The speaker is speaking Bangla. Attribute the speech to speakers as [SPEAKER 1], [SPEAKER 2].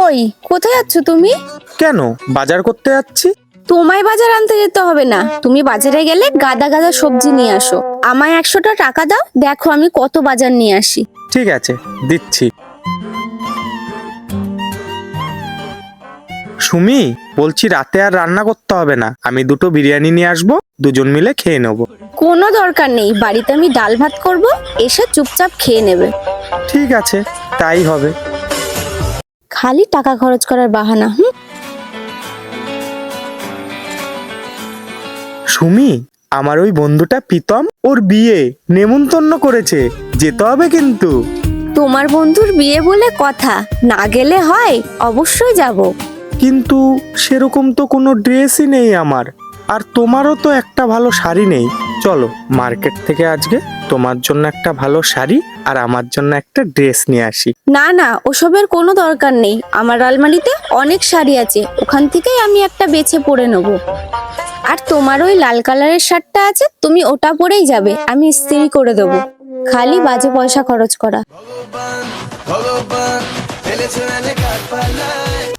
[SPEAKER 1] কই, কোথায় যাচ্ছ তুমি?
[SPEAKER 2] কেন, বাজার করতে যাচ্ছি।
[SPEAKER 1] তোমায় বাজার আনতে যেতে হবে না, তুমি বাজারে গেলে গাদা গাদা সবজি নিয়ে আসো। আমায় 100টা টাকা দাও, দেখো আমি কত বাজার নিয়ে আসি।
[SPEAKER 2] ঠিক আছে, দিচ্ছি। সুমি, বলছি রাতে আর রান্না করতে হবে না, আমি 2টো বিরিয়ানি নিয়ে আসবো, দুজন মিলে খেয়ে নেবো।
[SPEAKER 1] কোনো দরকার নেই, বাড়িতে আমি ডাল ভাত করব, এসে চুপচাপ খেয়ে নেবে।
[SPEAKER 2] ঠিক আছে, তাই হবে।
[SPEAKER 1] খালি টাকা খরচ করার বাহানা।
[SPEAKER 2] সুমি, আমার ওই বন্ধুটা প্রীতম, ওর বিয়ে নেমন্তন্ন করেছে, যেতে হবে কিন্তু।
[SPEAKER 1] তোমার বন্ধুর বিয়ে বলে কথা, না গেলে হয়? অবশ্যই যাব।
[SPEAKER 2] কিন্তু সেরকম তো কোনো ড্রেসই নেই আমার, আর তোমারও তো একটা ভালো শাড়ি নেই। চলো মার্কেট থেকে আজকে তোমার জন্য একটা ভালো শাড়ি আর আমার জন্য একটা ড্রেস নিয়ে আসি।
[SPEAKER 1] না না, ওসবের কোনো দরকার নেই, আমার আলমারিতে অনেক শাড়ি আছে, ওখান থেকেই আমি একটা বেছে পরে নেব। আর তোমার ওই লাল কালারের শার্টটা আছে, তুমি ওটা পরেই যাবে, আমি ইস্ত্রি করে দেবো। খালি বাজে পয়সা খরচ করা।
[SPEAKER 3] ভগবান ভগবান ফেলেছে কাঠ পাল্লায়